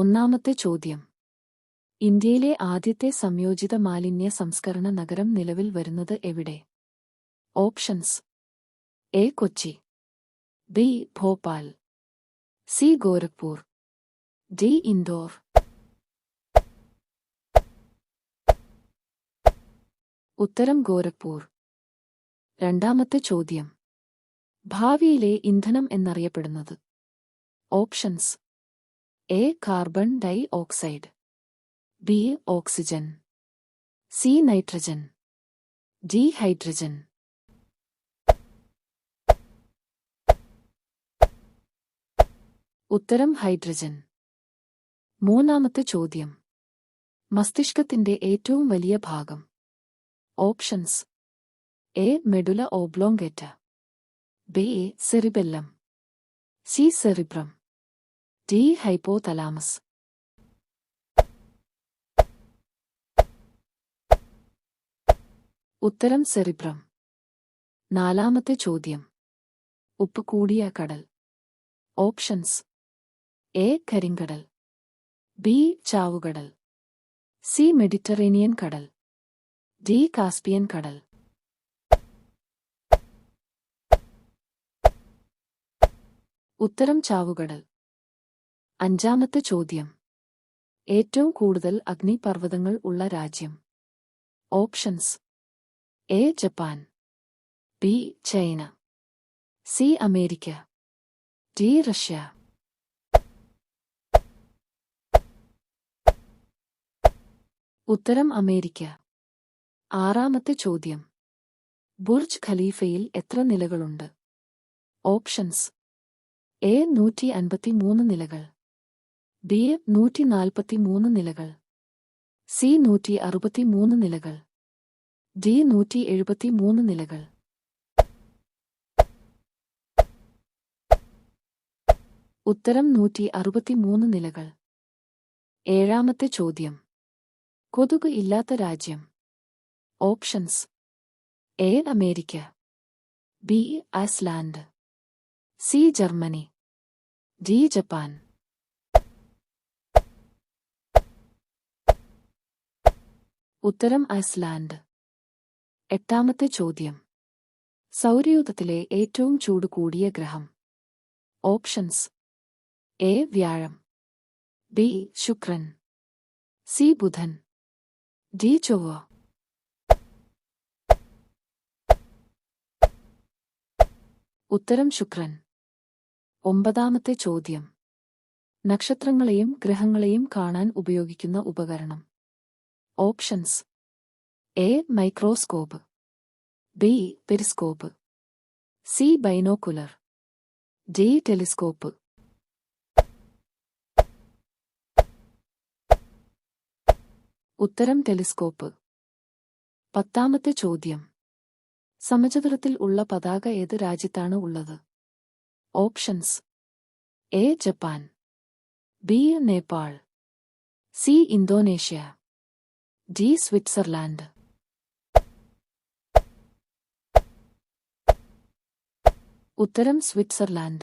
ഒന്നാമത്തെ ചോദ്യം. ഇന്ത്യയിലെ ആദ്യത്തെ സംയോജിത മാലിന്യ സംസ്കരണ നഗരം നിലവിൽ വരുന്നത് എവിടെ? Options: A. Kochi, B. Bhopal, C. Gorakhpur, D. Indore. ഉത്തരം ഗോരഖ്പൂർ. രണ്ടാമത്തെ ചോദ്യം. ഭാവിയിലെ ഇന്ധനം എന്നറിയപ്പെടുന്നത്? Options: A. Carbon dioxide, B. Oxygen, C. Nitrogen, D. Hydrogen. ഉത്തരം ഹൈഡ്രജൻ. മൂന്നാമത്തെ ചോദ്യം. മസ്തിഷ്കത്തിന്റെ ഏറ്റവും വലിയ ഭാഗം? Options: A. Medulla oblongata, B. Cerebellum, C. Cerebrum, D. Hypothalamus. ഉത്തരം സെറിബ്രം. നാലാമത്തെ ചോദ്യം. ഉപ്പ് കൂടിയ കടൽ? Options: A. കരിങ്കടൽ, ബി. ചാവുകടൽ, സി. മെഡിറ്ററേനിയൻ കടൽ, ഡി. കാസ്പിയൻ കടൽ. ഉത്തരം ചാവുകടൽ. അഞ്ചാമത്തെ ചോദ്യം. ഏറ്റവും കൂടുതൽ അഗ്നിപർവ്വതങ്ങൾ ഉള്ള രാജ്യം? Options: A. Japan, B. China, C. America, D. Russia. ഉത്തരം അമേരിക്ക. ആറാമത്തെ ചോദ്യം. ബുർജ് ഖലീഫയിൽ എത്ര നിലകളുണ്ട്? Options: A. 153 നിലകൾ, ബി. 143 നിലകൾ, സി. 163 നിലകൾ, ഡി. 173 നിലകൾ. ഉത്തരം 163 നിലകൾ. ഏഴാമത്തെ ചോദ്യം. കൊതുക് ഇല്ലാത്ത രാജ്യം? Options: A. America, B. Iceland, C. Germany, D. Japan. ഉത്തരം ഐസ്ലാൻഡ്. എട്ടാമത്തെ ചോദ്യം. സൗരയൂഥത്തിലെ ഏറ്റവും ചൂട് കൂടിയ ഗ്രഹം? Options: A. വ്യാഴം, ബി. ശുക്രൻ, സി. ബുധൻ, ഡി. ചൊവ്വ. ഉത്തരം ശുക്രൻ. ഒമ്പതാമത്തെ ചോദ്യം. നക്ഷത്രങ്ങളെയും ഗ്രഹങ്ങളെയും കാണാൻ ഉപയോഗിക്കുന്ന ഉപകരണം? Options: A. Microscope, B. Periscope, C. Binocular, D. Telescope. ഉത്തരം ടെലിസ്കോപ്പ്. പത്താമത്തെ ചോദ്യം. സമചതുരത്തിൽ ഉള്ള പതാക ഏത് രാജ്യത്താണ് ഉള്ളത്? Options: A. Japan, B. Nepal, C. Indonesia, D. Switzerland. ഉത്തരം സ്വിറ്റ്സർലാൻഡ്.